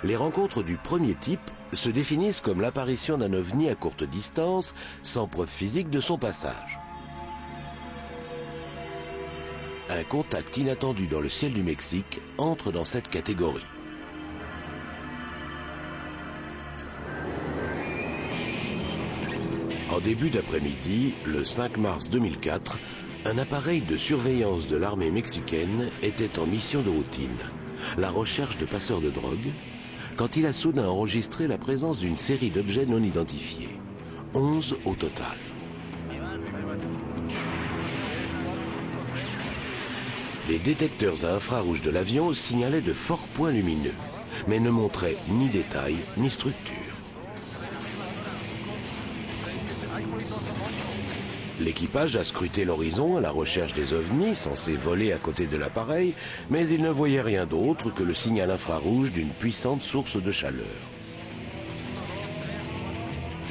Les rencontres du premier type se définissent comme l'apparition d'un ovni à courte distance, sans preuve physique de son passage. Un contact inattendu dans le ciel du Mexique entre dans cette catégorie. En début d'après-midi, le 5 mars 2004, un appareil de surveillance de l'armée mexicaine était en mission de routine, la recherche de passeurs de drogue, quand il a soudain enregistré la présence d'une série d'objets non identifiés, 11 au total. Les détecteurs à infrarouge de l'avion signalaient de forts points lumineux, mais ne montraient ni détail ni structure. L'équipage a scruté l'horizon à la recherche des ovnis censés voler à côté de l'appareil, mais il ne voyait rien d'autre que le signal infrarouge d'une puissante source de chaleur.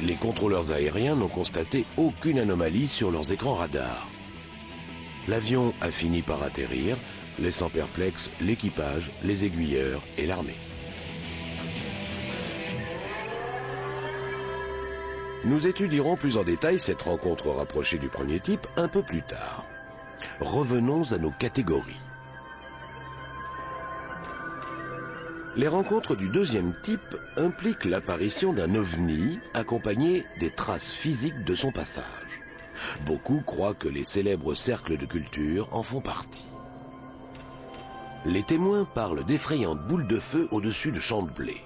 Les contrôleurs aériens n'ont constaté aucune anomalie sur leurs écrans radars. L'avion a fini par atterrir, laissant perplexe l'équipage, les aiguilleurs et l'armée. Nous étudierons plus en détail cette rencontre rapprochée du premier type un peu plus tard. Revenons à nos catégories. Les rencontres du deuxième type impliquent l'apparition d'un ovni accompagné des traces physiques de son passage. Beaucoup croient que les célèbres cercles de culture en font partie. Les témoins parlent d'effrayantes boules de feu au-dessus de champs de blé.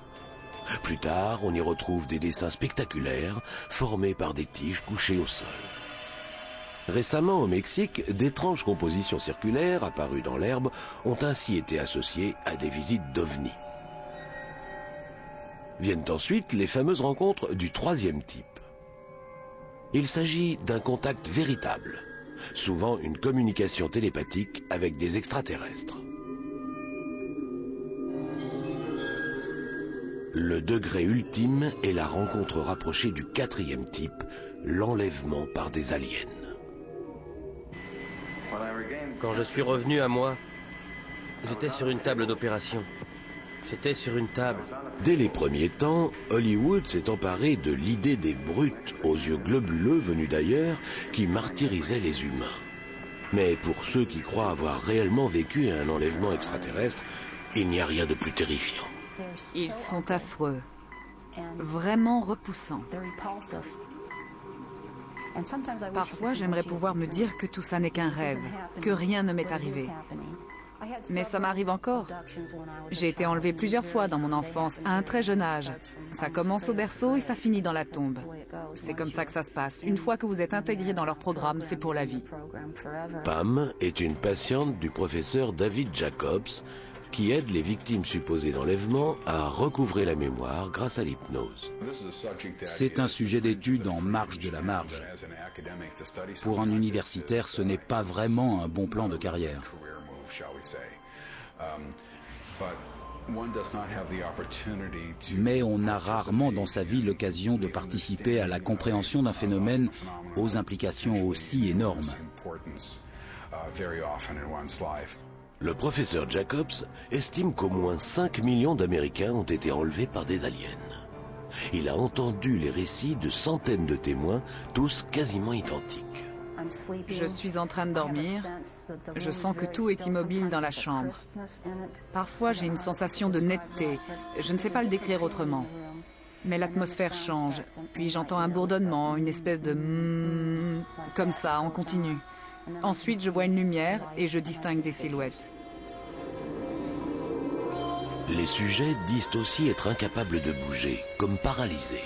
Plus tard, on y retrouve des dessins spectaculaires formés par des tiges couchées au sol. Récemment, au Mexique, d'étranges compositions circulaires apparues dans l'herbe ont ainsi été associées à des visites d'ovnis. Viennent ensuite les fameuses rencontres du troisième type. Il s'agit d'un contact véritable, souvent une communication télépathique avec des extraterrestres. Le degré ultime est la rencontre rapprochée du quatrième type, l'enlèvement par des aliens. Quand je suis revenu à moi, j'étais sur une table d'opération. J'étais sur une table. Dès les premiers temps, Hollywood s'est emparé de l'idée des brutes aux yeux globuleux venus d'ailleurs qui martyrisaient les humains. Mais pour ceux qui croient avoir réellement vécu un enlèvement extraterrestre, il n'y a rien de plus terrifiant. Ils sont affreux, vraiment repoussants. Parfois, j'aimerais pouvoir me dire que tout ça n'est qu'un rêve, que rien ne m'est arrivé. Mais ça m'arrive encore. J'ai été enlevée plusieurs fois dans mon enfance, à un très jeune âge. Ça commence au berceau et ça finit dans la tombe. C'est comme ça que ça se passe. Une fois que vous êtes intégré dans leur programme, c'est pour la vie. Pam est une patiente du professeur David Jacobs, qui aide les victimes supposées d'enlèvement à recouvrer la mémoire grâce à l'hypnose. C'est un sujet d'étude en marge de la marge. Pour un universitaire, ce n'est pas vraiment un bon plan de carrière. Mais on a rarement dans sa vie l'occasion de participer à la compréhension d'un phénomène aux implications aussi énormes. Le professeur Jacobs estime qu'au moins 5 millions d'Américains ont été enlevés par des aliens. Il a entendu les récits de centaines de témoins, tous quasiment identiques. Je suis en train de dormir. Je sens que tout est immobile dans la chambre. Parfois, j'ai une sensation de netteté. Je ne sais pas le décrire autrement. Mais l'atmosphère change. Puis j'entends un bourdonnement, une espèce de comme ça, en continu. Ensuite, je vois une lumière et je distingue des silhouettes. Les sujets disent aussi être incapables de bouger, comme paralysés.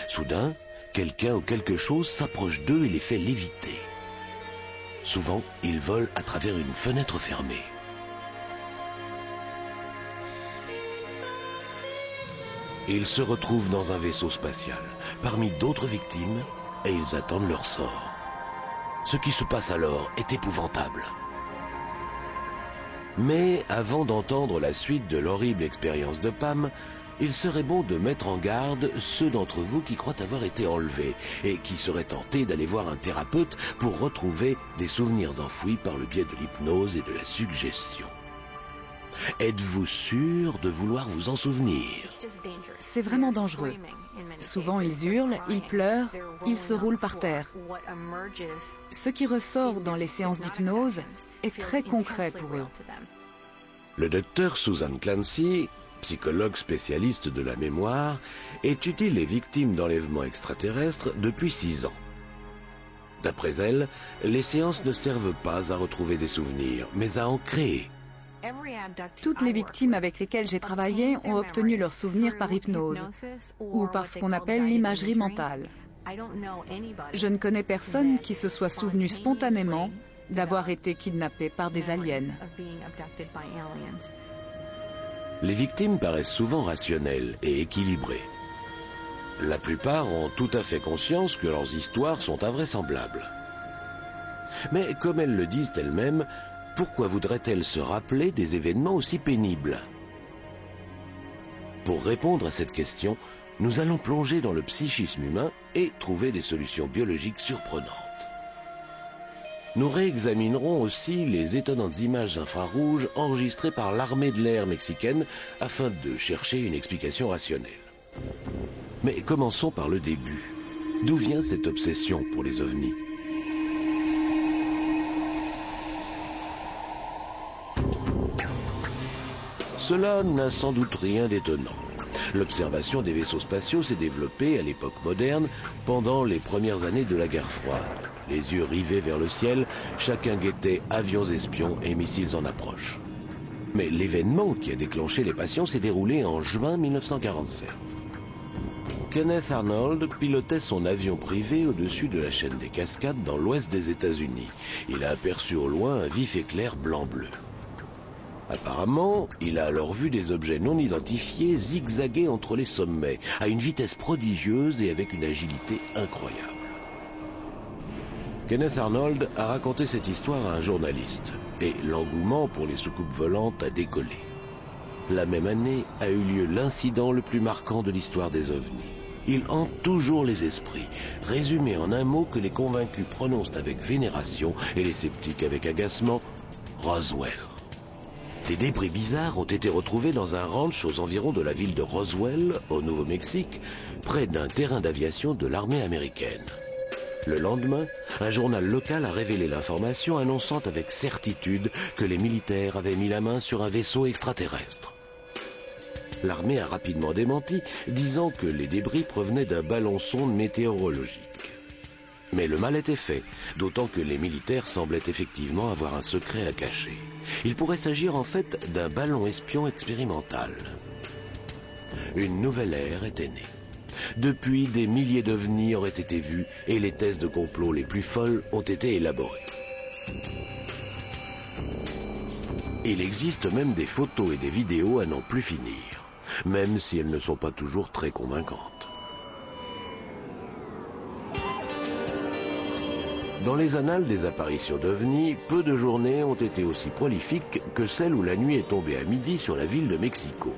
Soudain, quelqu'un ou quelque chose s'approche d'eux et les fait léviter. Souvent, ils volent à travers une fenêtre fermée. Ils se retrouvent dans un vaisseau spatial, parmi d'autres victimes, et ils attendent leur sort. Ce qui se passe alors est épouvantable. Mais avant d'entendre la suite de l'horrible expérience de Pam, il serait bon de mettre en garde ceux d'entre vous qui croient avoir été enlevés et qui seraient tentés d'aller voir un thérapeute pour retrouver des souvenirs enfouis par le biais de l'hypnose et de la suggestion. Êtes-vous sûr de vouloir vous en souvenir? C'est vraiment dangereux. Souvent, ils hurlent, ils pleurent, ils se roulent par terre. Ce qui ressort dans les séances d'hypnose est très concret pour eux. Le docteur Susan Clancy, psychologue spécialiste de la mémoire, étudie les victimes d'enlèvements extraterrestres depuis 6 ans. D'après elle, les séances ne servent pas à retrouver des souvenirs, mais à en créer. Toutes les victimes avec lesquelles j'ai travaillé ont obtenu leurs souvenirs par hypnose ou par ce qu'on appelle l'imagerie mentale. Je ne connais personne qui se soit souvenu spontanément d'avoir été kidnappé par des aliens. Les victimes paraissent souvent rationnelles et équilibrées. La plupart ont tout à fait conscience que leurs histoires sont invraisemblables. Mais comme elles le disent elles-mêmes, pourquoi voudraient-elles se rappeler des événements aussi pénibles? Pour répondre à cette question, nous allons plonger dans le psychisme humain et trouver des solutions biologiques surprenantes. Nous réexaminerons aussi les étonnantes images infrarouges enregistrées par l'armée de l'air mexicaine afin de chercher une explication rationnelle. Mais commençons par le début. D'où vient cette obsession pour les ovnis? Cela n'a sans doute rien d'étonnant. L'observation des vaisseaux spatiaux s'est développée à l'époque moderne pendant les premières années de la guerre froide. Les yeux rivés vers le ciel, chacun guettait avions espions et missiles en approche. Mais l'événement qui a déclenché les passions s'est déroulé en juin 1947. Kenneth Arnold pilotait son avion privé au-dessus de la chaîne des Cascades dans l'ouest des États-Unis. Il a aperçu au loin un vif éclair blanc-bleu. Apparemment, il a alors vu des objets non identifiés zigzaguer entre les sommets, à une vitesse prodigieuse et avec une agilité incroyable. Kenneth Arnold a raconté cette histoire à un journaliste, et l'engouement pour les soucoupes volantes a décollé. La même année a eu lieu l'incident le plus marquant de l'histoire des ovnis. Il hante toujours les esprits, résumé en un mot que les convaincus prononcent avec vénération et les sceptiques avec agacement, Roswell. Des débris bizarres ont été retrouvés dans un ranch aux environs de la ville de Roswell, au Nouveau-Mexique, près d'un terrain d'aviation de l'armée américaine. Le lendemain, un journal local a révélé l'information annonçant avec certitude que les militaires avaient mis la main sur un vaisseau extraterrestre. L'armée a rapidement démenti, disant que les débris provenaient d'un ballon-sonde météorologique. Mais le mal était fait, d'autant que les militaires semblaient effectivement avoir un secret à cacher. Il pourrait s'agir en fait d'un ballon espion expérimental. Une nouvelle ère était née. Depuis, des milliers d'ovnis auraient été vus et les thèses de complot les plus folles ont été élaborées. Il existe même des photos et des vidéos à n'en plus finir, même si elles ne sont pas toujours très convaincantes. Dans les annales des apparitions d'ovnis, peu de journées ont été aussi prolifiques que celle où la nuit est tombée à midi sur la ville de Mexico.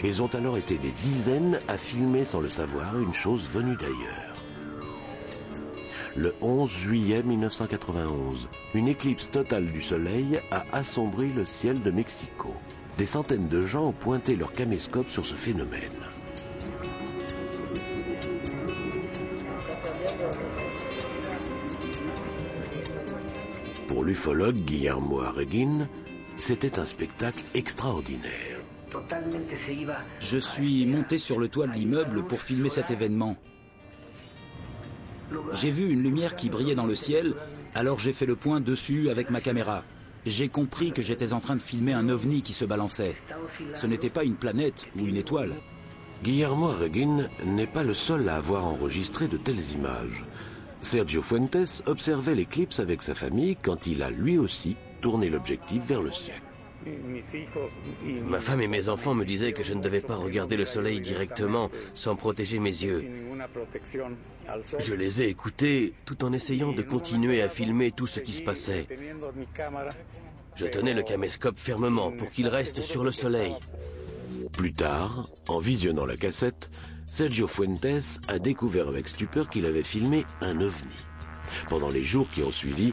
Ils ont alors été des dizaines à filmer sans le savoir une chose venue d'ailleurs. Le 11 juillet 1991, une éclipse totale du soleil a assombri le ciel de Mexico. Des centaines de gens ont pointé leur caméscope sur ce phénomène. Pour l'ufologue Guillermo Arreguín, c'était un spectacle extraordinaire. Je suis monté sur le toit de l'immeuble pour filmer cet événement. J'ai vu une lumière qui brillait dans le ciel, alors j'ai fait le point dessus avec ma caméra. J'ai compris que j'étais en train de filmer un ovni qui se balançait. Ce n'était pas une planète ou une étoile. Guillermo Arreguín n'est pas le seul à avoir enregistré de telles images. Sergio Fuentes observait l'éclipse avec sa famille quand il a lui aussi tourné l'objectif vers le ciel. Ma femme et mes enfants me disaient que je ne devais pas regarder le soleil directement sans protéger mes yeux. Je les ai écoutés tout en essayant de continuer à filmer tout ce qui se passait. Je tenais le caméscope fermement pour qu'il reste sur le soleil. Plus tard, en visionnant la cassette, Sergio Fuentes a découvert avec stupeur qu'il avait filmé un ovni. Pendant les jours qui ont suivi,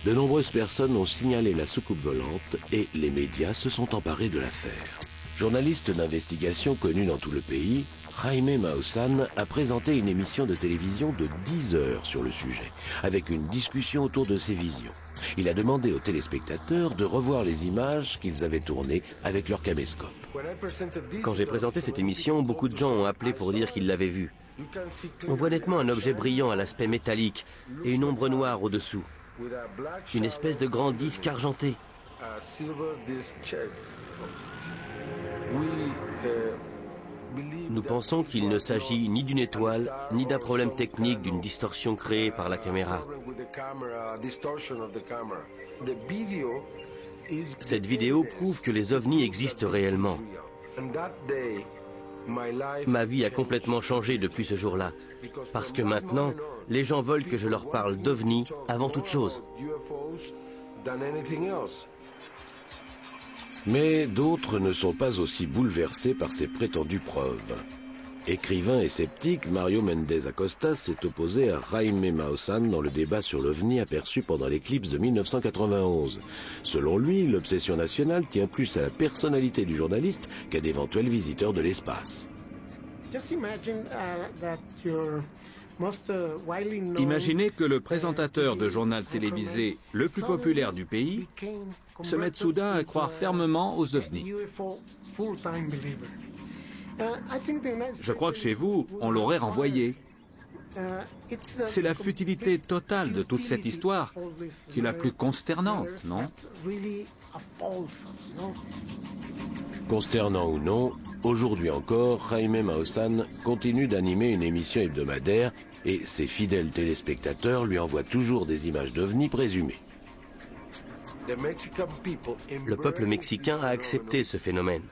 De nombreuses personnes ont signalé la soucoupe volante et les médias se sont emparés de l'affaire. Journaliste d'investigation connu dans tout le pays, Jaime Maussan a présenté une émission de télévision de 10 heures sur le sujet, avec une discussion autour de ses visions. Il a demandé aux téléspectateurs de revoir les images qu'ils avaient tournées avec leur caméscope. Quand j'ai présenté cette émission, beaucoup de gens ont appelé pour dire qu'ils l'avaient vue. On voit nettement un objet brillant à l'aspect métallique et une ombre noire au-dessous. Une espèce de grand disque argenté. Nous pensons qu'il ne s'agit ni d'une étoile, ni d'un problème technique d'une distorsion créée par la caméra. Cette vidéo prouve que les ovnis existent réellement. Ma vie a complètement changé depuis ce jour-là, parce que maintenant, les gens veulent que je leur parle d'ovnis avant toute chose. Mais d'autres ne sont pas aussi bouleversés par ces prétendues preuves. Écrivain et sceptique, Mario Mendez Acosta s'est opposé à Jaime Maussan dans le débat sur l'OVNI aperçu pendant l'éclipse de 1991. Selon lui, l'obsession nationale tient plus à la personnalité du journaliste qu'à d'éventuels visiteurs de l'espace. Imaginez que le présentateur de journal télévisé le plus populaire du pays se mette soudain à croire fermement aux ovnis. Je crois que chez vous, on l'aurait renvoyé. C'est la futilité totale de toute cette histoire qui est la plus consternante, non? Consternant ou non, aujourd'hui encore, Jaime Maussan continue d'animer une émission hebdomadaire et ses fidèles téléspectateurs lui envoient toujours des images d'ovnis présumées. Le peuple mexicain a accepté ce phénomène.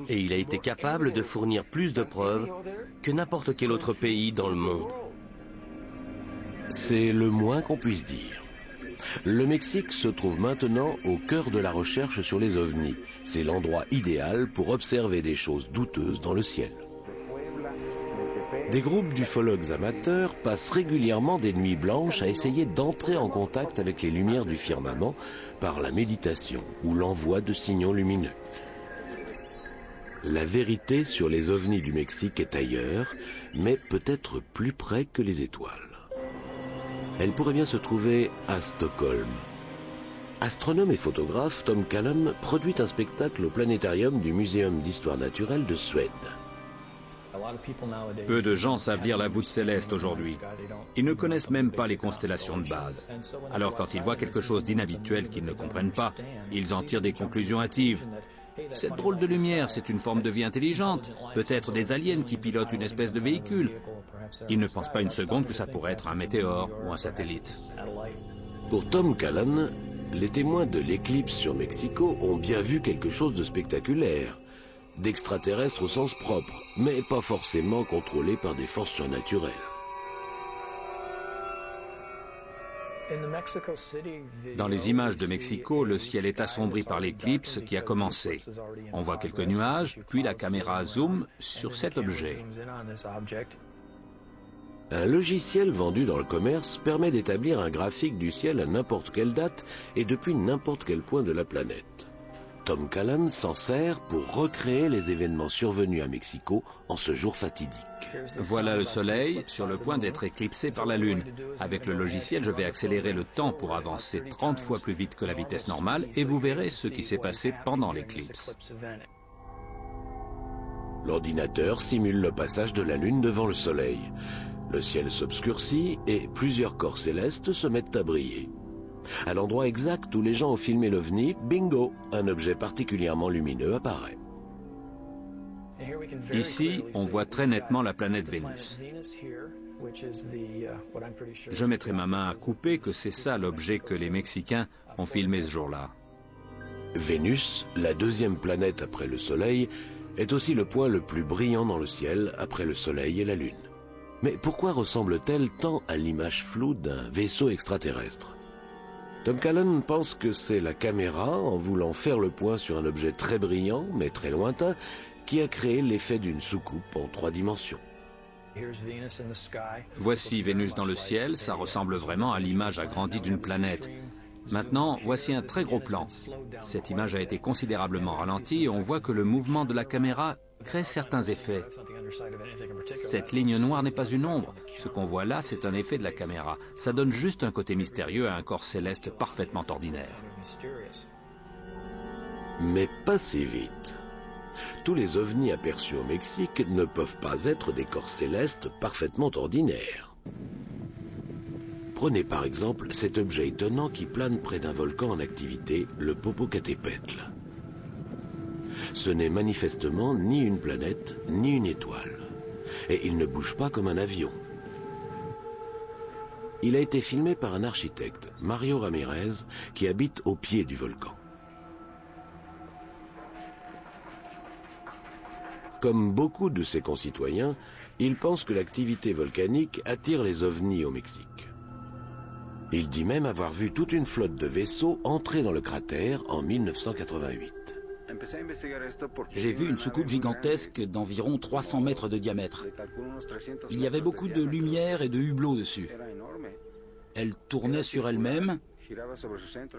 Et il a été capable de fournir plus de preuves que n'importe quel autre pays dans le monde. C'est le moins qu'on puisse dire. Le Mexique se trouve maintenant au cœur de la recherche sur les ovnis. C'est l'endroit idéal pour observer des choses douteuses dans le ciel. Des groupes d'ufologues amateurs passent régulièrement des nuits blanches à essayer d'entrer en contact avec les lumières du firmament par la méditation ou l'envoi de signaux lumineux. La vérité sur les ovnis du Mexique est ailleurs, mais peut-être plus près que les étoiles. Elle pourrait bien se trouver à Stockholm. Astronome et photographe, Tom Callan produit un spectacle au planétarium du Muséum d'histoire naturelle de Suède. Peu de gens savent lire la voûte céleste aujourd'hui. Ils ne connaissent même pas les constellations de base. Alors quand ils voient quelque chose d'inhabituel qu'ils ne comprennent pas, ils en tirent des conclusions hâtives. Cette drôle de lumière, c'est une forme de vie intelligente, peut-être des aliens qui pilotent une espèce de véhicule. Ils ne pensent pas une seconde que ça pourrait être un météore ou un satellite. Pour Tom Callan, les témoins de l'éclipse sur Mexico ont bien vu quelque chose de spectaculaire, d'extraterrestre au sens propre, mais pas forcément contrôlé par des forces surnaturelles. Dans les images de Mexico, le ciel est assombri par l'éclipse qui a commencé. On voit quelques nuages, puis la caméra zoome sur cet objet. Un logiciel vendu dans le commerce permet d'établir un graphique du ciel à n'importe quelle date et depuis n'importe quel point de la planète. Tom Callan s'en sert pour recréer les événements survenus à Mexico en ce jour fatidique. Voilà le soleil sur le point d'être éclipsé par la Lune. Avec le logiciel, je vais accélérer le temps pour avancer 30 fois plus vite que la vitesse normale et vous verrez ce qui s'est passé pendant l'éclipse. L'ordinateur simule le passage de la Lune devant le soleil. Le ciel s'obscurcit et plusieurs corps célestes se mettent à briller. À l'endroit exact où les gens ont filmé l'OVNI, bingo, un objet particulièrement lumineux apparaît. Ici, on voit très nettement la planète Vénus. Je mettrai ma main à couper que c'est ça l'objet que les Mexicains ont filmé ce jour-là. Vénus, la deuxième planète après le Soleil, est aussi le point le plus brillant dans le ciel après le Soleil et la Lune. Mais pourquoi ressemble-t-elle tant à l'image floue d'un vaisseau extraterrestre ? Tom Callan pense que c'est la caméra, en voulant faire le point sur un objet très brillant mais très lointain, qui a créé l'effet d'une soucoupe en 3 dimensions. Voici Vénus dans le ciel, ça ressemble vraiment à l'image agrandie d'une planète. Maintenant, voici un très gros plan. Cette image a été considérablement ralentie et on voit que le mouvement de la caméra crée certains effets. Cette ligne noire n'est pas une ombre. Ce qu'on voit là, c'est un effet de la caméra. Ça donne juste un côté mystérieux à un corps céleste parfaitement ordinaire. Mais pas si vite. Tous les ovnis aperçus au Mexique ne peuvent pas être des corps célestes parfaitement ordinaires. Prenez par exemple cet objet étonnant qui plane près d'un volcan en activité, le Popocatépetl. Ce n'est manifestement ni une planète, ni une étoile. Et il ne bouge pas comme un avion. Il a été filmé par un architecte, Mario Ramirez, qui habite au pied du volcan. Comme beaucoup de ses concitoyens, il pense que l'activité volcanique attire les ovnis au Mexique. Il dit même avoir vu toute une flotte de vaisseaux entrer dans le cratère en 1988. J'ai vu une soucoupe gigantesque d'environ 300 mètres de diamètre. Il y avait beaucoup de lumière et de hublots dessus. Elle tournait sur elle-même,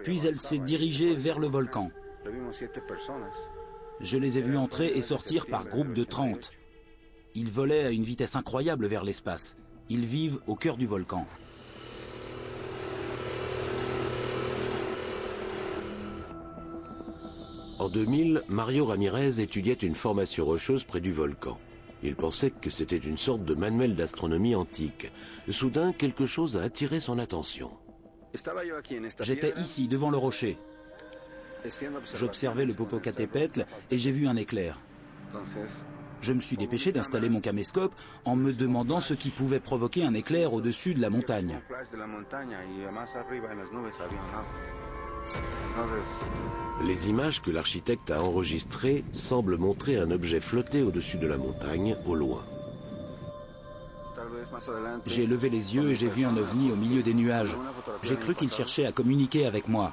puis elle s'est dirigée vers le volcan. Je les ai vus entrer et sortir par groupes de 30. Ils volaient à une vitesse incroyable vers l'espace. Ils vivent au cœur du volcan. En 2000, Mario Ramirez étudiait une formation rocheuse près du volcan. Il pensait que c'était une sorte de manuel d'astronomie antique. Soudain, quelque chose a attiré son attention. J'étais ici, devant le rocher. J'observais le Popocatépetl et j'ai vu un éclair. Je me suis dépêché d'installer mon caméscope en me demandant ce qui pouvait provoquer un éclair au-dessus de la montagne. Les images que l'architecte a enregistrées semblent montrer un objet flotter au-dessus de la montagne, au loin. J'ai levé les yeux et j'ai vu un ovni au milieu des nuages. J'ai cru qu'il cherchait à communiquer avec moi.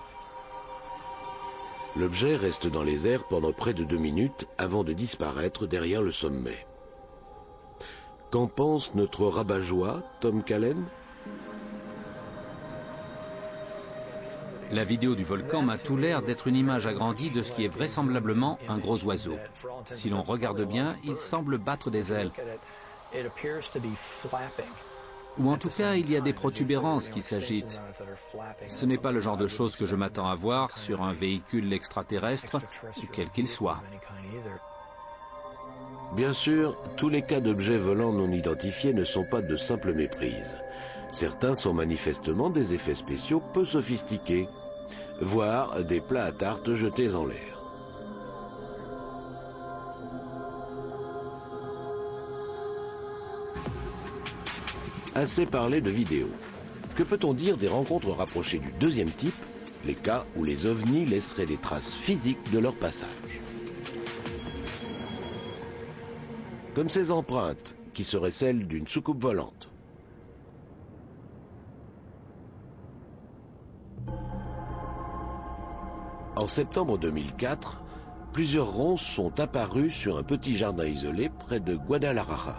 L'objet reste dans les airs pendant près de 2 minutes avant de disparaître derrière le sommet. Qu'en pense notre rabat-joie, Tom Callen ? La vidéo du volcan m'a tout l'air d'être une image agrandie de ce qui est vraisemblablement un gros oiseau. Si l'on regarde bien, il semble battre des ailes. Ou en tout cas, il y a des protubérances qui s'agitent. Ce n'est pas le genre de choses que je m'attends à voir sur un véhicule extraterrestre, quel qu'il soit. Bien sûr, tous les cas d'objets volants non identifiés ne sont pas de simples méprises. Certains sont manifestement des effets spéciaux peu sophistiqués, voire des plats à tarte jetés en l'air. Assez parlé de vidéos. Que peut-on dire des rencontres rapprochées du deuxième type, les cas où les ovnis laisseraient des traces physiques de leur passage? Comme ces empreintes, qui seraient celles d'une soucoupe volante. En septembre 2004, plusieurs ronces sont apparues sur un petit jardin isolé près de Guadalajara.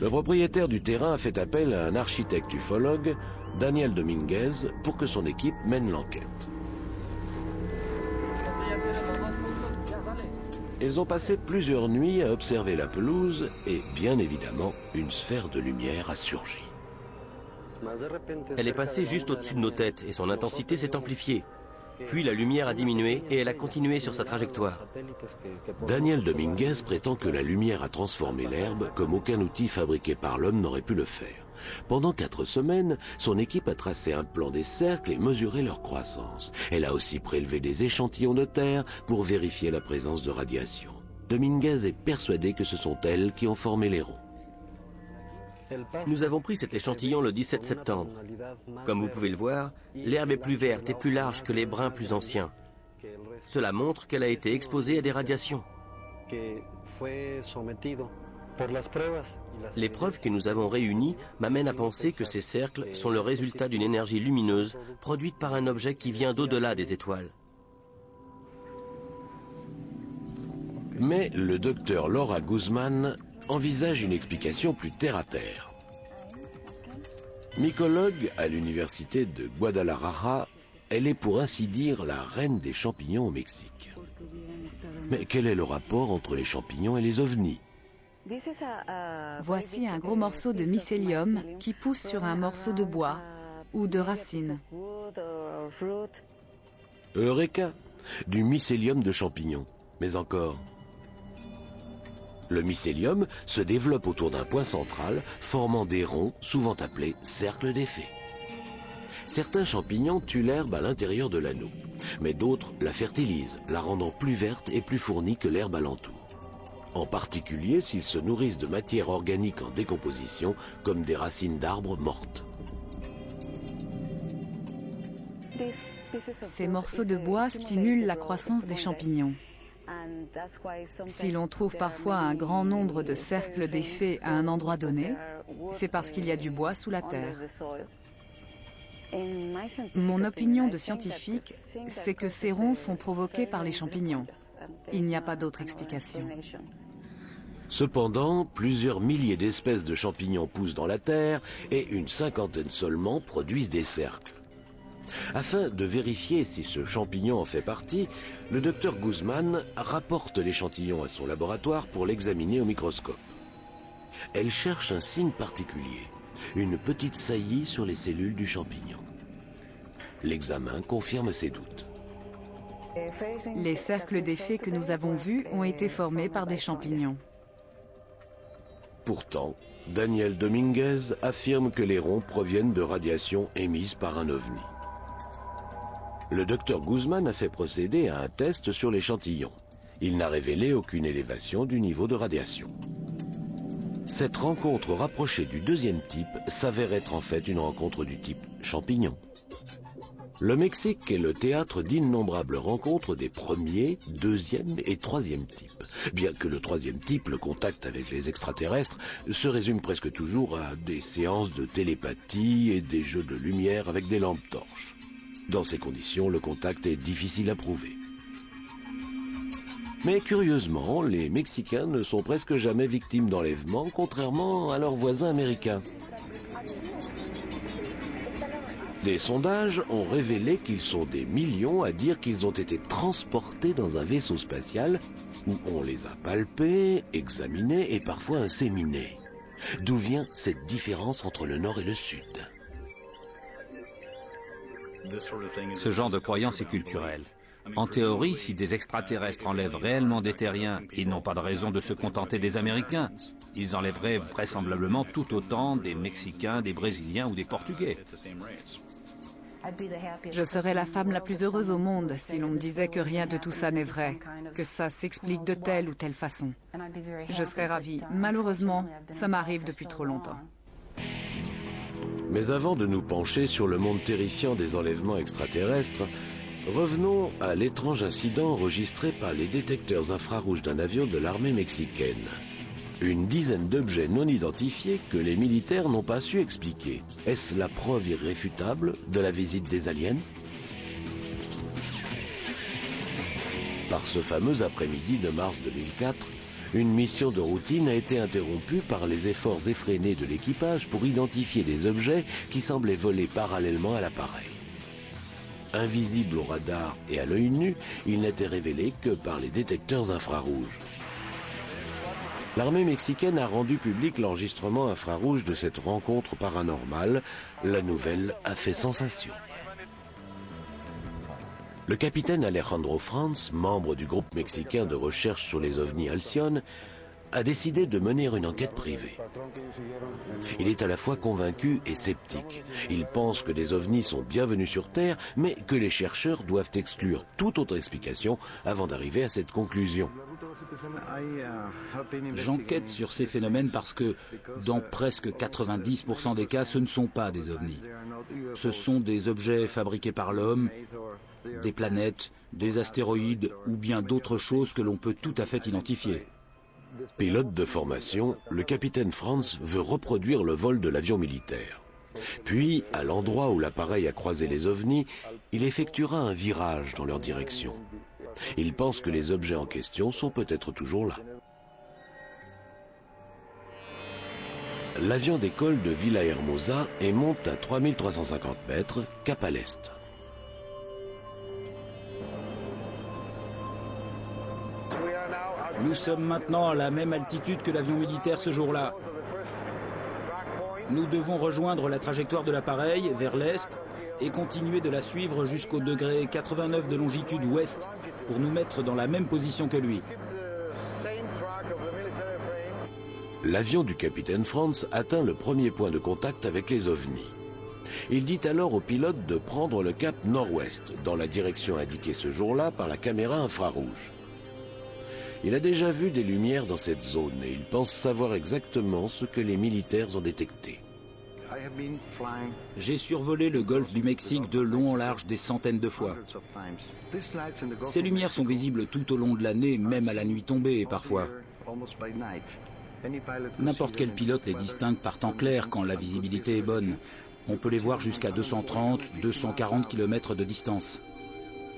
Le propriétaire du terrain a fait appel à un architecte ufologue, Daniel Dominguez, pour que son équipe mène l'enquête. Ils ont passé plusieurs nuits à observer la pelouse et, bien évidemment, une sphère de lumière a surgi. Elle est passée juste au-dessus de nos têtes et son intensité s'est amplifiée. Puis la lumière a diminué et elle a continué sur sa trajectoire. Daniel Dominguez prétend que la lumière a transformé l'herbe comme aucun outil fabriqué par l'homme n'aurait pu le faire. Pendant 4 semaines, son équipe a tracé un plan des cercles et mesuré leur croissance. Elle a aussi prélevé des échantillons de terre pour vérifier la présence de radiation. Dominguez est persuadé que ce sont elles qui ont formé les ronds. Nous avons pris cet échantillon le 17 septembre. Comme vous pouvez le voir, l'herbe est plus verte et plus large que les brins plus anciens. Cela montre qu'elle a été exposée à des radiations. Les preuves que nous avons réunies m'amènent à penser que ces cercles sont le résultat d'une énergie lumineuse produite par un objet qui vient d'au-delà des étoiles. Mais le docteur Laura Guzman envisage une explication plus terre-à-terre. Mycologue à l'université de Guadalajara, elle est pour ainsi dire la reine des champignons au Mexique. Mais quel est le rapport entre les champignons et les ovnis? Voici un gros morceau de mycélium qui pousse sur un morceau de bois ou de racine. Eureka! Du mycélium de champignons. Mais encore. Le mycélium se développe autour d'un point central, formant des ronds, souvent appelés cercles d'effet. Certains champignons tuent l'herbe à l'intérieur de l'anneau, mais d'autres la fertilisent, la rendant plus verte et plus fournie que l'herbe alentour. En particulier s'ils se nourrissent de matière organique en décomposition, comme des racines d'arbres mortes. Ces morceaux de bois stimulent la croissance des champignons. Si l'on trouve parfois un grand nombre de cercles d'effet à un endroit donné, c'est parce qu'il y a du bois sous la terre. Mon opinion de scientifique, c'est que ces ronds sont provoqués par les champignons. Il n'y a pas d'autre explication. Cependant, plusieurs milliers d'espèces de champignons poussent dans la terre et une cinquantaine seulement produisent des cercles. Afin de vérifier si ce champignon en fait partie, le docteur Guzman rapporte l'échantillon à son laboratoire pour l'examiner au microscope. Elle cherche un signe particulier, une petite saillie sur les cellules du champignon. L'examen confirme ses doutes. Les cercles d'effet que nous avons vus ont été formés par des champignons. Pourtant, Daniel Dominguez affirme que les ronds proviennent de radiations émises par un ovni. Le docteur Guzman a fait procéder à un test sur l'échantillon. Il n'a révélé aucune élévation du niveau de radiation. Cette rencontre rapprochée du deuxième type s'avère être en fait une rencontre du type champignon. Le Mexique est le théâtre d'innombrables rencontres des premiers, deuxième et troisième types. Bien que le troisième type, le contact avec les extraterrestres, se résume presque toujours à des séances de télépathie et des jeux de lumière avec des lampes torches. Dans ces conditions, le contact est difficile à prouver. Mais curieusement, les Mexicains ne sont presque jamais victimes d'enlèvement, contrairement à leurs voisins américains. Des sondages ont révélé qu'ils sont des millions à dire qu'ils ont été transportés dans un vaisseau spatial où on les a palpés, examinés et parfois inséminés. D'où vient cette différence entre le Nord et le Sud ? Ce genre de croyance est culturel. En théorie, si des extraterrestres enlèvent réellement des terriens, ils n'ont pas de raison de se contenter des Américains. Ils enlèveraient vraisemblablement tout autant des Mexicains, des Brésiliens ou des Portugais. Je serais la femme la plus heureuse au monde si l'on me disait que rien de tout ça n'est vrai, que ça s'explique de telle ou telle façon. Je serais ravie. Malheureusement, ça m'arrive depuis trop longtemps. Mais avant de nous pencher sur le monde terrifiant des enlèvements extraterrestres, revenons à l'étrange incident enregistré par les détecteurs infrarouges d'un avion de l'armée mexicaine. Une dizaine d'objets non identifiés que les militaires n'ont pas su expliquer. Est-ce la preuve irréfutable de la visite des aliens? Par ce fameux après-midi de mars 2004, une mission de routine a été interrompue par les efforts effrénés de l'équipage pour identifier des objets qui semblaient voler parallèlement à l'appareil. Invisible au radar et à l'œil nu, il n'était révélé que par les détecteurs infrarouges. L'armée mexicaine a rendu public l'enregistrement infrarouge de cette rencontre paranormale. La nouvelle a fait sensation. Le capitaine Alejandro Franz, membre du groupe mexicain de recherche sur les ovnis Halcyon, a décidé de mener une enquête privée. Il est à la fois convaincu et sceptique. Il pense que des ovnis sont bienvenus sur Terre, mais que les chercheurs doivent exclure toute autre explication avant d'arriver à cette conclusion. J'enquête sur ces phénomènes parce que, dans presque 90% des cas, ce ne sont pas des ovnis. Ce sont des objets fabriqués par l'homme, des planètes, des astéroïdes ou bien d'autres choses que l'on peut tout à fait identifier. Pilote de formation, le capitaine Franz veut reproduire le vol de l'avion militaire. Puis, à l'endroit où l'appareil a croisé les ovnis, il effectuera un virage dans leur direction. Il pense que les objets en question sont peut-être toujours là. L'avion décolle de Villahermosa et monte à 3350 mètres, cap à l'est. Nous sommes maintenant à la même altitude que l'avion militaire ce jour-là. Nous devons rejoindre la trajectoire de l'appareil vers l'est et continuer de la suivre jusqu'au degré 89 de longitude ouest pour nous mettre dans la même position que lui. L'avion du capitaine Franz atteint le premier point de contact avec les ovnis. Il dit alors au pilote de prendre le cap nord-ouest, dans la direction indiquée ce jour-là par la caméra infrarouge. Il a déjà vu des lumières dans cette zone et il pense savoir exactement ce que les militaires ont détecté. J'ai survolé le golfe du Mexique de long en large des centaines de fois. Ces lumières sont visibles tout au long de l'année, même à la nuit tombée et parfois. N'importe quel pilote les distingue par temps clair quand la visibilité est bonne. On peut les voir jusqu'à 230, 240 km de distance.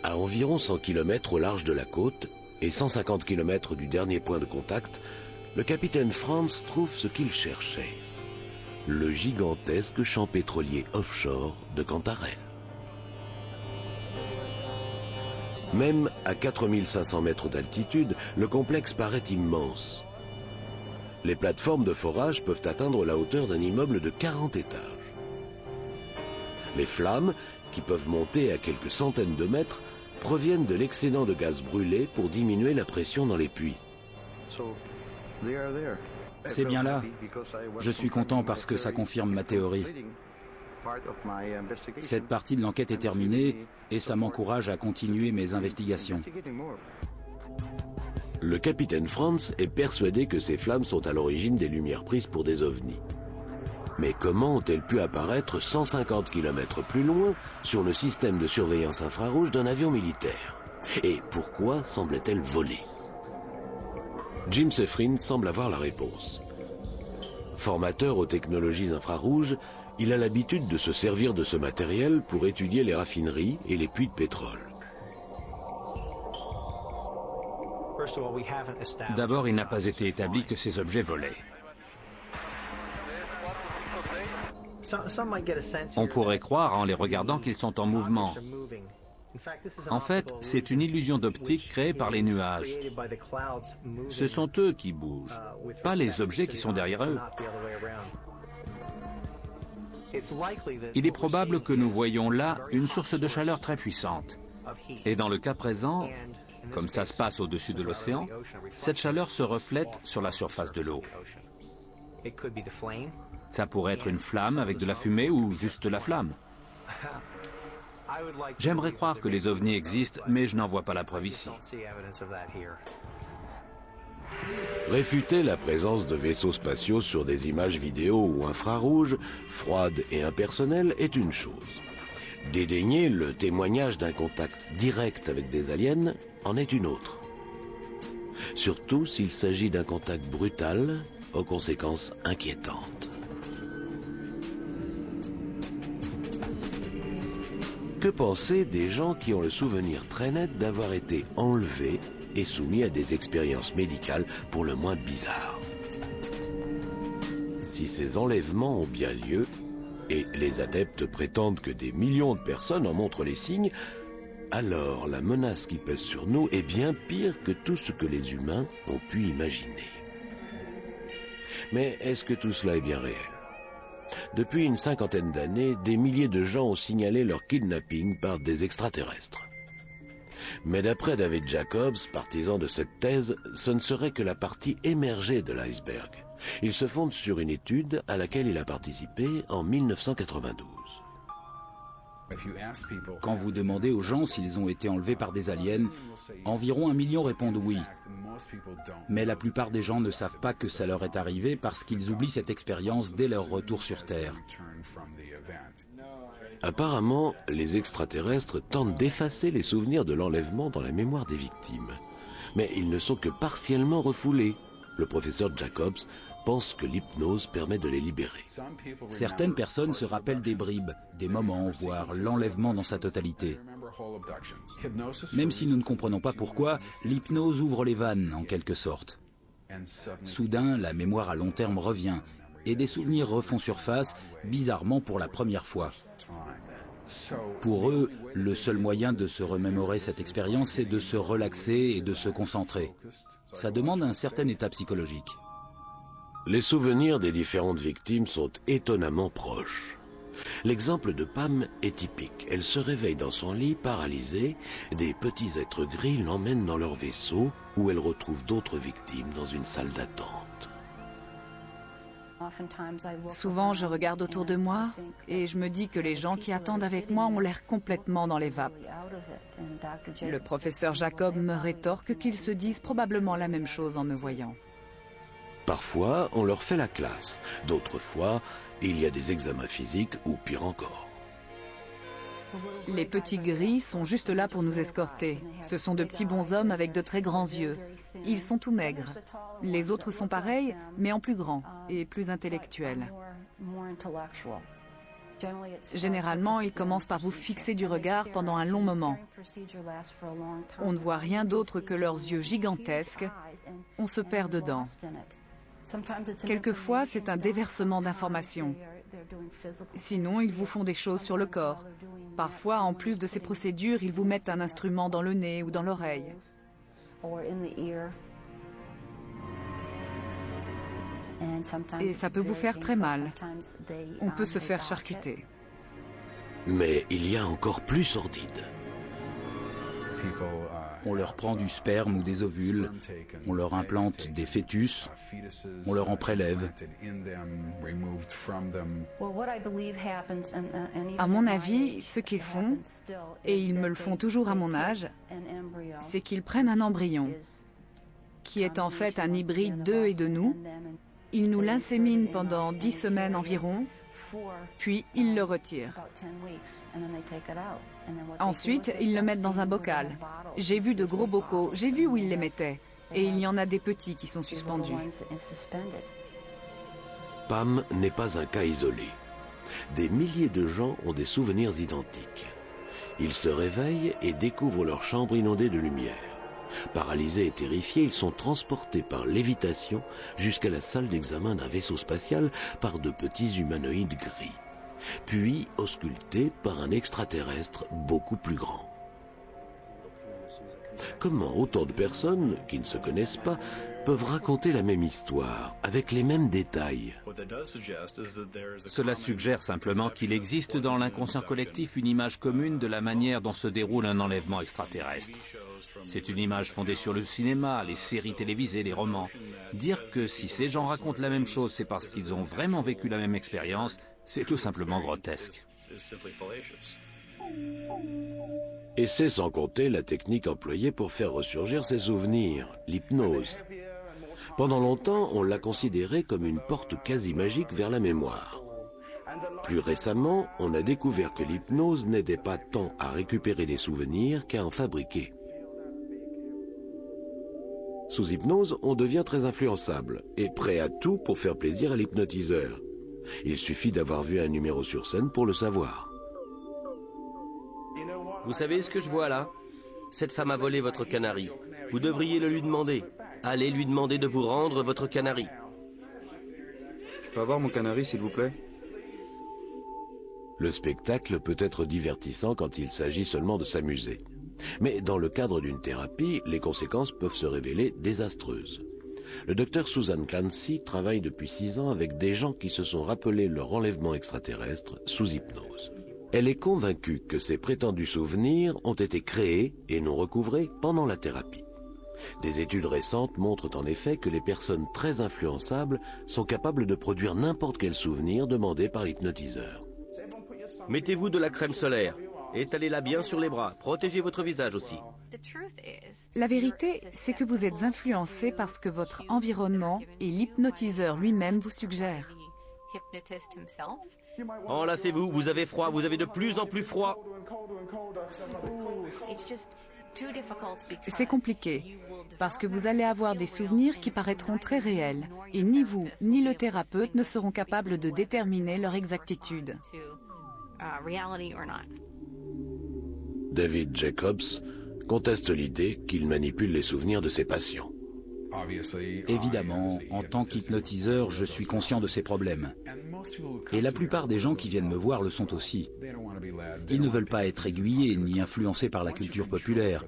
À environ 100 km au large de la côte et 150 km du dernier point de contact, le capitaine Franz trouve ce qu'il cherchait. Le gigantesque champ pétrolier offshore de Cantarell. Même à 4500 mètres d'altitude, le complexe paraît immense. Les plateformes de forage peuvent atteindre la hauteur d'un immeuble de 40 étages. Les flammes, qui peuvent monter à quelques centaines de mètres, proviennent de l'excédent de gaz brûlé pour diminuer la pression dans les puits. C'est bien là. Je suis content parce que ça confirme ma théorie. Cette partie de l'enquête est terminée et ça m'encourage à continuer mes investigations. Le capitaine Franz est persuadé que ces flammes sont à l'origine des lumières prises pour des ovnis. Mais comment ont-elles pu apparaître 150 km plus loin sur le système de surveillance infrarouge d'un avion militaire? Et pourquoi semblaient-elles voler? Jim Seffrin semble avoir la réponse. Formateur aux technologies infrarouges, il a l'habitude de se servir de ce matériel pour étudier les raffineries et les puits de pétrole. D'abord, il n'a pas été établi que ces objets volaient. On pourrait croire en les regardant qu'ils sont en mouvement. En fait, c'est une illusion d'optique créée par les nuages. Ce sont eux qui bougent, pas les objets qui sont derrière eux. Il est probable que nous voyons là une source de chaleur très puissante. Et dans le cas présent, comme ça se passe au-dessus de l'océan, cette chaleur se reflète sur la surface de l'eau. Ça pourrait être une flamme avec de la fumée ou juste de la flamme. J'aimerais croire que les ovnis existent, mais je n'en vois pas la preuve ici. Réfuter la présence de vaisseaux spatiaux sur des images vidéo ou infrarouges, froides et impersonnelles, est une chose. Dédaigner le témoignage d'un contact direct avec des aliens en est une autre. Surtout s'il s'agit d'un contact brutal, aux conséquences inquiétantes. Que penser des gens qui ont le souvenir très net d'avoir été enlevés et soumis à des expériences médicales pour le moins bizarres? Si ces enlèvements ont bien lieu, et les adeptes prétendent que des millions de personnes en montrent les signes, alors la menace qui pèse sur nous est bien pire que tout ce que les humains ont pu imaginer. Mais est-ce que tout cela est bien réel? Depuis une cinquantaine d'années, des milliers de gens ont signalé leur kidnapping par des extraterrestres. Mais d'après David Jacobs, partisan de cette thèse, ce ne serait que la partie émergée de l'iceberg. Il se fonde sur une étude à laquelle il a participé en 1992. Quand vous demandez aux gens s'ils ont été enlevés par des aliens, environ 1 million répondent oui. Mais la plupart des gens ne savent pas que ça leur est arrivé parce qu'ils oublient cette expérience dès leur retour sur Terre. Apparemment, les extraterrestres tentent d'effacer les souvenirs de l'enlèvement dans la mémoire des victimes. Mais ils ne sont que partiellement refoulés, le professeur Jacobs pensent que l'hypnose permet de les libérer. Certaines personnes se rappellent des bribes, des moments, voire l'enlèvement dans sa totalité. Même si nous ne comprenons pas pourquoi, l'hypnose ouvre les vannes, en quelque sorte. Soudain, la mémoire à long terme revient, et des souvenirs refont surface, bizarrement pour la première fois. Pour eux, le seul moyen de se remémorer cette expérience, c'est de se relaxer et de se concentrer. Ça demande un certain état psychologique. Les souvenirs des différentes victimes sont étonnamment proches. L'exemple de Pam est typique. Elle se réveille dans son lit, paralysée. Des petits êtres gris l'emmènent dans leur vaisseau, où elle retrouve d'autres victimes dans une salle d'attente. Souvent, je regarde autour de moi et je me dis que les gens qui attendent avec moi ont l'air complètement dans les vapes. Le professeur Jacob me rétorque qu'ils se disent probablement la même chose en me voyant. Parfois, on leur fait la classe. D'autres fois, il y a des examens physiques ou pire encore. Les petits gris sont juste là pour nous escorter. Ce sont de petits bonshommes avec de très grands yeux. Ils sont tout maigres. Les autres sont pareils, mais en plus grand et plus intellectuels. Généralement, ils commencent par vous fixer du regard pendant un long moment. On ne voit rien d'autre que leurs yeux gigantesques. On se perd dedans. Quelquefois, c'est un déversement d'informations. Sinon, ils vous font des choses sur le corps. Parfois, en plus de ces procédures, ils vous mettent un instrument dans le nez ou dans l'oreille. Et ça peut vous faire très mal. On peut se faire charcuter. Mais il y a encore plus sordide. On leur prend du sperme ou des ovules, on leur implante des fœtus, on leur en prélève. À mon avis, ce qu'ils font, et ils me le font toujours à mon âge, c'est qu'ils prennent un embryon, qui est en fait un hybride d'eux et de nous. Ils nous l'inséminent pendant 10 semaines environ, puis ils le retirent. Ensuite, ils le mettent dans un bocal. J'ai vu de gros bocaux, j'ai vu où ils les mettaient. Et il y en a des petits qui sont suspendus. Pam n'est pas un cas isolé. Des milliers de gens ont des souvenirs identiques. Ils se réveillent et découvrent leur chambre inondée de lumière. Paralysés et terrifiés, ils sont transportés par lévitation jusqu'à la salle d'examen d'un vaisseau spatial par de petits humanoïdes gris, puis auscultés par un extraterrestre beaucoup plus grand. Comment autant de personnes, qui ne se connaissent pas, peuvent raconter la même histoire, avec les mêmes détails? Cela suggère simplement qu'il existe dans l'inconscient collectif une image commune de la manière dont se déroule un enlèvement extraterrestre. C'est une image fondée sur le cinéma, les séries télévisées, les romans. Dire que si ces gens racontent la même chose, c'est parce qu'ils ont vraiment vécu la même expérience, c'est tout simplement grotesque. Et c'est sans compter la technique employée pour faire ressurgir ces souvenirs, l'hypnose. Pendant longtemps, on l'a considérée comme une porte quasi magique vers la mémoire. Plus récemment, on a découvert que l'hypnose n'aidait pas tant à récupérer des souvenirs qu'à en fabriquer. Sous hypnose, on devient très influençable et prêt à tout pour faire plaisir à l'hypnotiseur. Il suffit d'avoir vu un numéro sur scène pour le savoir. Vous savez ce que je vois là? Cette femme a volé votre canari. Vous devriez le lui demander. Allez lui demander de vous rendre votre canari. Je peux avoir mon canari, s'il vous plaît? Le spectacle peut être divertissant quand il s'agit seulement de s'amuser. Mais dans le cadre d'une thérapie, les conséquences peuvent se révéler désastreuses. Le docteur Susan Clancy travaille depuis 6 ans avec des gens qui se sont rappelés leur enlèvement extraterrestre sous hypnose. Elle est convaincue que ces prétendus souvenirs ont été créés et non recouvrés pendant la thérapie. Des études récentes montrent en effet que les personnes très influençables sont capables de produire n'importe quel souvenir demandé par l'hypnotiseur. Mettez-vous de la crème solaire. Étalez-la bien sur les bras. Protégez votre visage aussi. La vérité, c'est que vous êtes influencé par ce que votre environnement et l'hypnotiseur lui-même vous suggèrent. Enlacez-vous, vous avez froid, vous avez de plus en plus froid. C'est compliqué, parce que vous allez avoir des souvenirs qui paraîtront très réels, et ni vous, ni le thérapeute ne seront capables de déterminer leur exactitude. David Jacobs conteste l'idée qu'il manipule les souvenirs de ses patients. Évidemment, en tant qu'hypnotiseur, je suis conscient de ces problèmes. Et la plupart des gens qui viennent me voir le sont aussi. Ils ne veulent pas être aiguillés ni influencés par la culture populaire.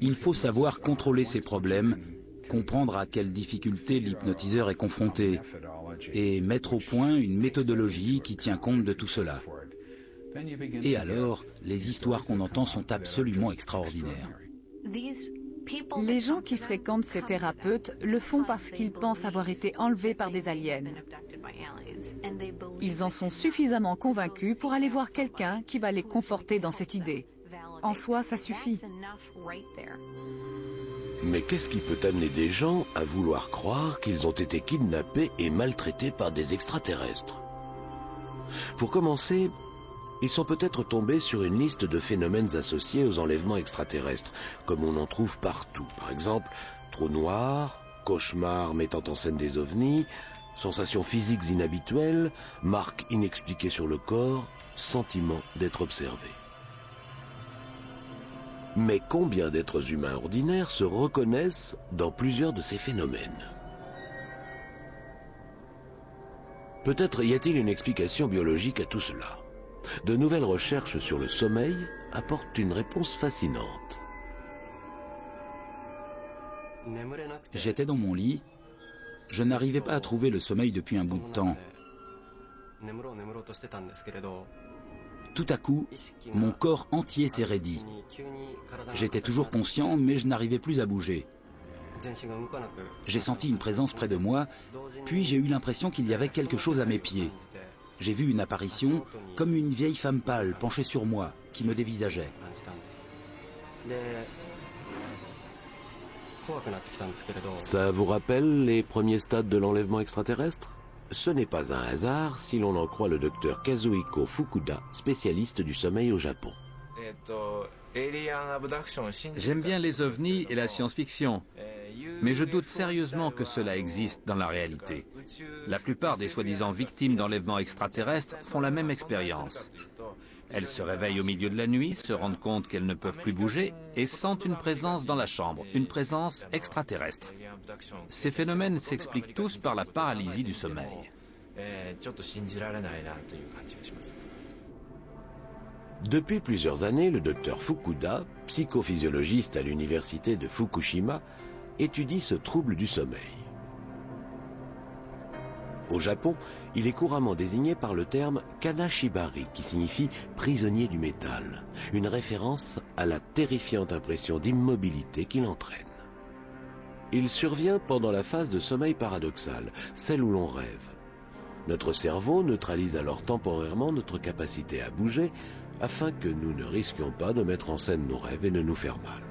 Il faut savoir contrôler ces problèmes, comprendre à quelles difficultés l'hypnotiseur est confronté et mettre au point une méthodologie qui tient compte de tout cela. Et alors, les histoires qu'on entend sont absolument extraordinaires. Les gens qui fréquentent ces thérapeutes le font parce qu'ils pensent avoir été enlevés par des aliens. Ils en sont suffisamment convaincus pour aller voir quelqu'un qui va les conforter dans cette idée. En soi, ça suffit. Mais qu'est-ce qui peut amener des gens à vouloir croire qu'ils ont été kidnappés et maltraités par des extraterrestres? Pour commencer, ils sont peut-être tombés sur une liste de phénomènes associés aux enlèvements extraterrestres, comme on en trouve partout. Par exemple, trous noirs, cauchemars mettant en scène des ovnis, sensations physiques inhabituelles, marques inexpliquées sur le corps, sentiment d'être observé. Mais combien d'êtres humains ordinaires se reconnaissent dans plusieurs de ces phénomènes? Peut-être y a-t-il une explication biologique à tout cela. De nouvelles recherches sur le sommeil apportent une réponse fascinante. J'étais dans mon lit. Je n'arrivais pas à trouver le sommeil depuis un bout de temps. Tout à coup, mon corps entier s'est raidi. J'étais toujours conscient, mais je n'arrivais plus à bouger. J'ai senti une présence près de moi, puis j'ai eu l'impression qu'il y avait quelque chose à mes pieds. J'ai vu une apparition, comme une vieille femme pâle penchée sur moi, qui me dévisageait. Ça vous rappelle les premiers stades de l'enlèvement extraterrestre? Ce n'est pas un hasard si l'on en croit le docteur Kazuhiko Fukuda, spécialiste du sommeil au Japon. J'aime bien les ovnis et la science-fiction, mais je doute sérieusement que cela existe dans la réalité. La plupart des soi-disant victimes d'enlèvements extraterrestres font la même expérience. Elles se réveillent au milieu de la nuit, se rendent compte qu'elles ne peuvent plus bouger et sentent une présence dans la chambre, une présence extraterrestre. Ces phénomènes s'expliquent tous par la paralysie du sommeil. Depuis plusieurs années, le docteur Fukuda, psychophysiologiste à l'université de Fukushima, étudie ce trouble du sommeil. Au Japon, il est couramment désigné par le terme kanashibari, qui signifie prisonnier du métal, une référence à la terrifiante impression d'immobilité qu'il entraîne. Il survient pendant la phase de sommeil paradoxal, celle où l'on rêve. Notre cerveau neutralise alors temporairement notre capacité à bouger, afin que nous ne risquions pas de mettre en scène nos rêves et de nous faire mal.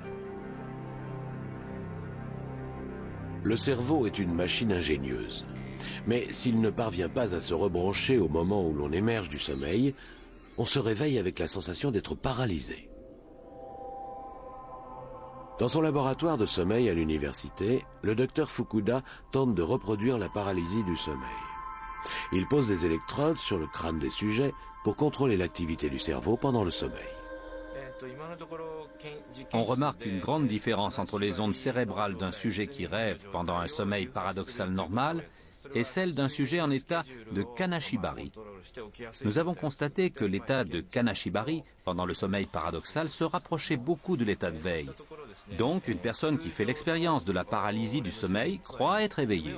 Le cerveau est une machine ingénieuse. Mais s'il ne parvient pas à se rebrancher au moment où l'on émerge du sommeil, on se réveille avec la sensation d'être paralysé. Dans son laboratoire de sommeil à l'université, le docteur Fukuda tente de reproduire la paralysie du sommeil. Il pose des électrodes sur le crâne des sujets pour contrôler l'activité du cerveau pendant le sommeil. On remarque une grande différence entre les ondes cérébrales d'un sujet qui rêve pendant un sommeil paradoxal normal et celle d'un sujet en état de kanashibari. Nous avons constaté que l'état de kanashibari pendant le sommeil paradoxal se rapprochait beaucoup de l'état de veille. Donc, une personne qui fait l'expérience de la paralysie du sommeil croit être éveillée.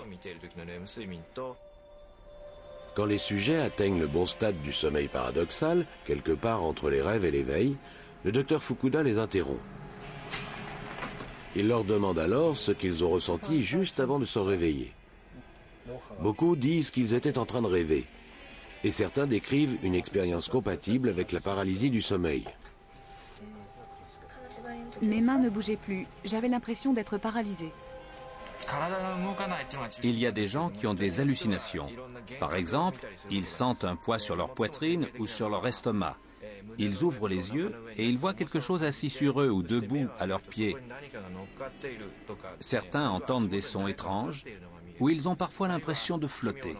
Quand les sujets atteignent le bon stade du sommeil paradoxal, quelque part entre les rêves et l'éveil, le docteur Fukuda les interrompt. Il leur demande alors ce qu'ils ont ressenti juste avant de se réveiller. Beaucoup disent qu'ils étaient en train de rêver, et certains décrivent une expérience compatible avec la paralysie du sommeil. Mes mains ne bougeaient plus, j'avais l'impression d'être paralysée. Il y a des gens qui ont des hallucinations. Par exemple, ils sentent un poids sur leur poitrine ou sur leur estomac. Ils ouvrent les yeux et ils voient quelque chose assis sur eux ou debout à leurs pieds. Certains entendent des sons étranges ou ils ont parfois l'impression de flotter.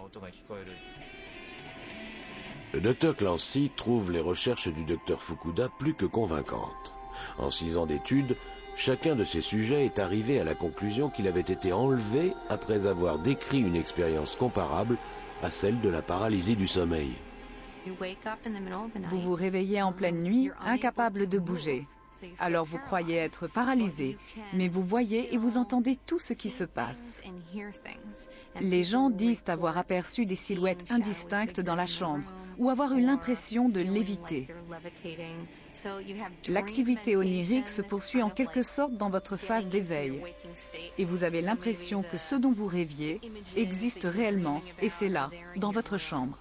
Le docteur Clancy trouve les recherches du docteur Fukuda plus que convaincantes. En 6 ans d'études, chacun de ces sujets est arrivé à la conclusion qu'il avait été enlevé après avoir décrit une expérience comparable à celle de la paralysie du sommeil. Vous vous réveillez en pleine nuit, incapable de bouger. Alors vous croyez être paralysé, mais vous voyez et vous entendez tout ce qui se passe. Les gens disent avoir aperçu des silhouettes indistinctes dans la chambre ou avoir eu l'impression de léviter. L'activité onirique se poursuit en quelque sorte dans votre phase d'éveil et vous avez l'impression que ce dont vous rêviez existe réellement et c'est là, dans votre chambre.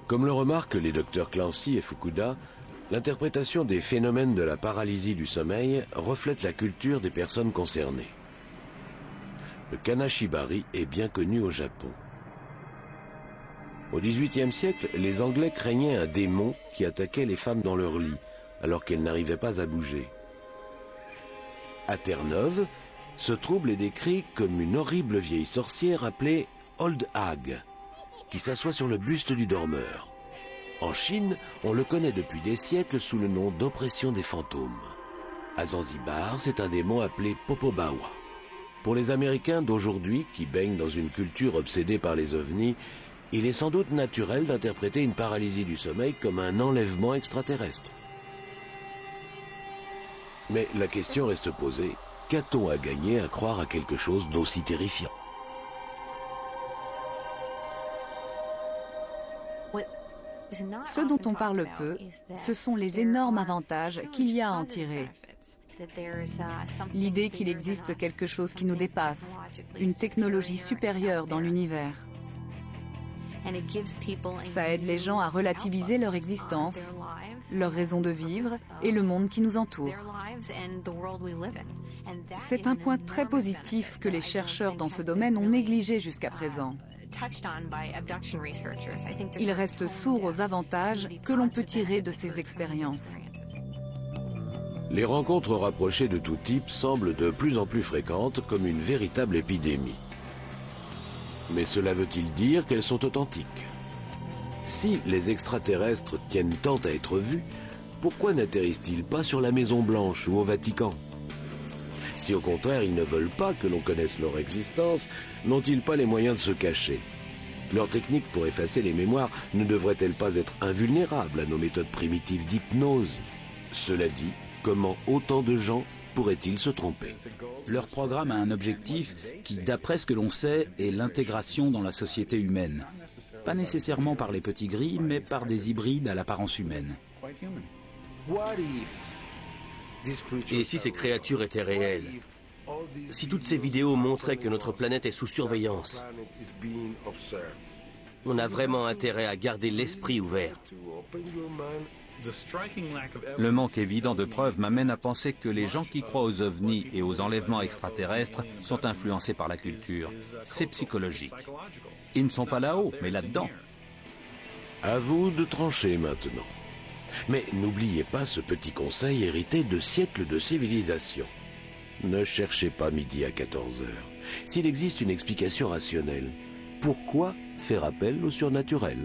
Comme le remarquent les docteurs Clancy et Fukuda, l'interprétation des phénomènes de la paralysie du sommeil reflète la culture des personnes concernées. Le kanashibari est bien connu au Japon. Au XVIIIe siècle, les Anglais craignaient un démon qui attaquait les femmes dans leur lit, alors qu'elles n'arrivaient pas à bouger. À Terre-Neuve, ce trouble est décrit comme une horrible vieille sorcière appelée Old Hag, qui s'assoit sur le buste du dormeur. En Chine, on le connaît depuis des siècles sous le nom d'oppression des fantômes. À Zanzibar, c'est un démon appelé Popobawa. Pour les Américains d'aujourd'hui, qui baignent dans une culture obsédée par les ovnis, il est sans doute naturel d'interpréter une paralysie du sommeil comme un enlèvement extraterrestre. Mais la question reste posée, qu'a-t-on à gagner à croire à quelque chose d'aussi terrifiant ? Ce dont on parle peu, ce sont les énormes avantages qu'il y a à en tirer. L'idée qu'il existe quelque chose qui nous dépasse, une technologie supérieure dans l'univers. Ça aide les gens à relativiser leur existence, leur raison de vivre et le monde qui nous entoure. C'est un point très positif que les chercheurs dans ce domaine ont négligé jusqu'à présent. Ils restent sourds aux avantages que l'on peut tirer de ces expériences. Les rencontres rapprochées de tout type semblent de plus en plus fréquentes comme une véritable épidémie. Mais cela veut-il dire qu'elles sont authentiques? Si les extraterrestres tiennent tant à être vus, pourquoi n'atterrissent-ils pas sur la Maison Blanche ou au Vatican? Si au contraire ils ne veulent pas que l'on connaisse leur existence, n'ont-ils pas les moyens de se cacher? Leur technique pour effacer les mémoires ne devrait-elle pas être invulnérable à nos méthodes primitives d'hypnose? Cela dit, comment autant de gens pourraient-ils se tromper? Leur programme a un objectif qui, d'après ce que l'on sait, est l'intégration dans la société humaine. Pas nécessairement par les petits gris, mais par des hybrides à l'apparence humaine. Et si ces créatures étaient réelles? Si toutes ces vidéos montraient que notre planète est sous surveillance? On a vraiment intérêt à garder l'esprit ouvert. Le manque évident de preuves m'amène à penser que les gens qui croient aux ovnis et aux enlèvements extraterrestres sont influencés par la culture. C'est psychologique. Ils ne sont pas là-haut, mais là-dedans. À vous de trancher maintenant. Mais n'oubliez pas ce petit conseil hérité de siècles de civilisation. Ne cherchez pas midi à 14h. S'il existe une explication rationnelle, pourquoi faire appel au surnaturel ?